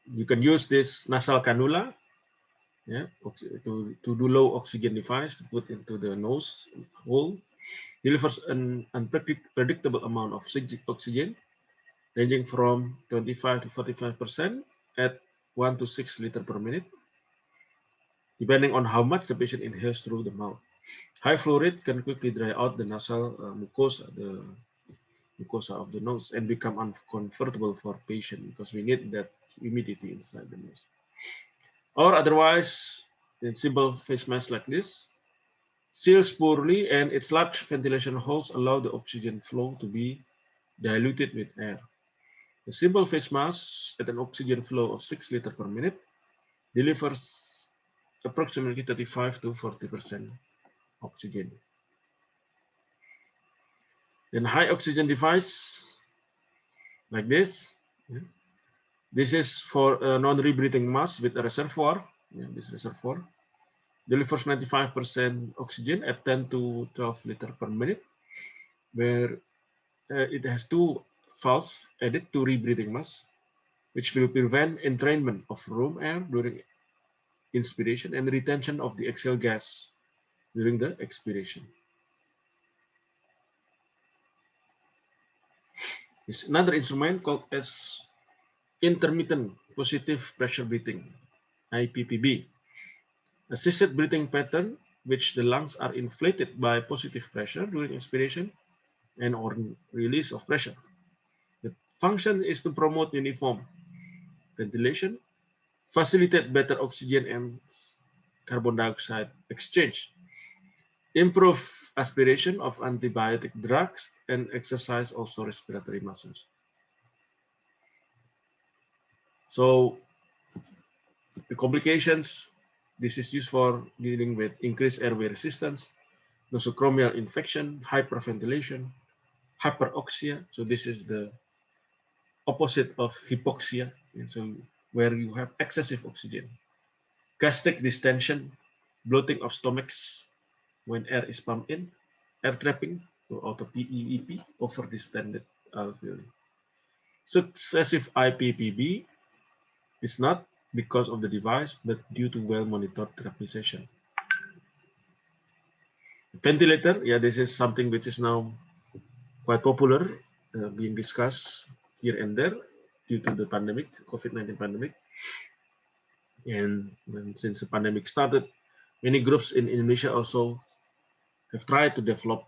You can use this nasal cannula, yeah, to do low oxygen device to put into the nose hole. Delivers an unpredictable amount of oxygen, ranging from 25 to 45% at 1 to 6 liters per minute, depending on how much the patient inhales through the mouth. High flow rate can quickly dry out the nasal mucosa, the mucosa of the nose, and become uncomfortable for patient because we need that humidity inside the nose. Or otherwise, in simple face mask like this, seals poorly and its large ventilation holes allow the oxygen flow to be diluted with air. A simple face mask at an oxygen flow of 6 liters per minute delivers approximately 35 to 40% oxygen. Then high oxygen device like this. This is for a non-rebreathing mask with a reservoir. This reservoir delivers 95% oxygen at 10 to 12 liters per minute, where it has two valves added to rebreathing mask, which will prevent entrainment of room air during inspiration and retention of the exhale gas during the expiration. It's another instrument called as intermittent positive pressure breathing, IPPB. Assisted breathing pattern, which the lungs are inflated by positive pressure during inspiration and or release of pressure. The function is to promote uniform ventilation, facilitate better oxygen and carbon dioxide exchange, improve aspiration of antibiotic drugs, and exercise also respiratory muscles. So the complications, this is used for dealing with increased airway resistance, nosocomial infection, hyperventilation, hyperoxia. So this is the opposite of hypoxia, and so where you have excessive oxygen. Gastric distension, bloating of stomachs when air is pumped in, air trapping, or auto PEEP, over distended alveoli. Successive IPPB is not because of the device, but due to well-monitored therapy session. Ventilator, yeah, this is something which is now quite popular, being discussed here and there due to the pandemic, COVID-19 pandemic. And since the pandemic started, many groups in Indonesia also have tried to develop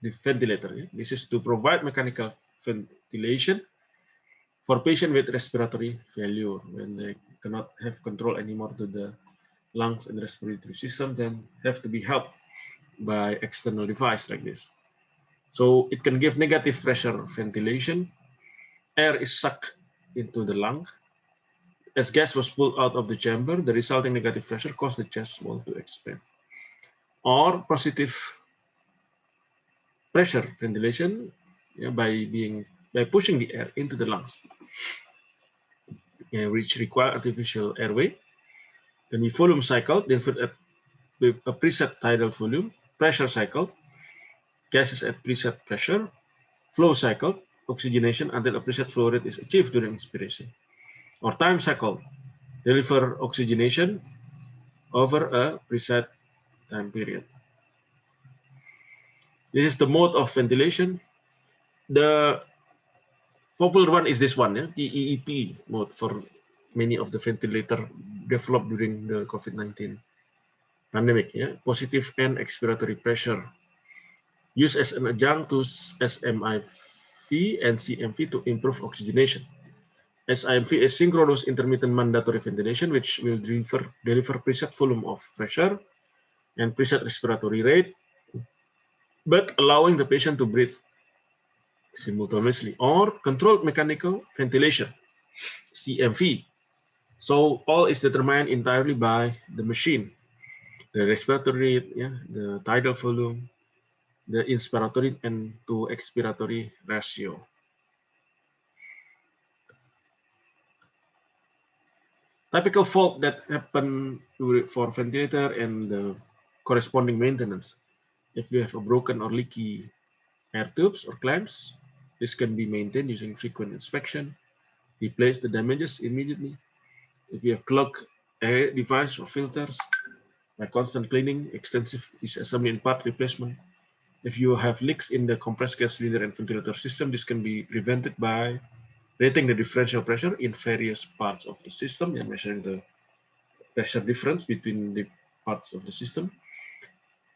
the ventilator. Yeah? This is to provide mechanical ventilation for patients with respiratory failure when they cannot have control anymore to the lungs and respiratory system, then have to be helped by external device like this. So it can give negative pressure ventilation. Air is sucked into the lung. As gas was pulled out of the chamber, the resulting negative pressure caused the chest wall to expand. Or positive pressure ventilation, by pushing the air into the lungs, which require artificial airway. Then we volume cycle delivered at a preset tidal volume, pressure cycle, gases at preset pressure, flow cycle, oxygenation until a preset flow rate is achieved during inspiration. Or time cycle, deliver oxygenation over a preset time period. This is the mode of ventilation. The popular one is this one, PEEP mode for many of the ventilator developed during the COVID-19 pandemic. Positive end expiratory pressure used as an adjunct to SMIV and CMV to improve oxygenation. SIMV is synchronous intermittent mandatory ventilation, which will deliver preset volume of pressure and preset respiratory rate, but allowing the patient to breathe simultaneously. Or controlled mechanical ventilation, CMV. So all is determined entirely by the machine, the respiratory rate, the tidal volume, the inspiratory and to expiratory ratio. Typical fault that happen for ventilator and the corresponding maintenance. If you have a broken or leaky air tubes or clamps, this can be maintained using frequent inspection. Replace the damages immediately. If you have clogged air device or filters, by constant cleaning, extensive disassembly and part replacement. If you have leaks in the compressed gas cylinder and ventilator system, this can be prevented by rating the differential pressure in various parts of the system and measuring the pressure difference between the parts of the system.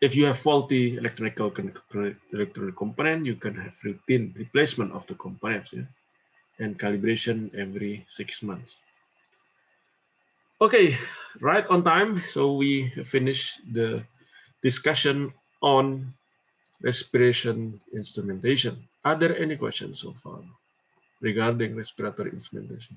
If you have faulty electronic component, you can have routine replacement of the components, yeah, and calibration every 6 months. Okay, right on time. So we finish the discussion on respiration instrumentation. Are there any questions so far regarding respiratory instrumentation?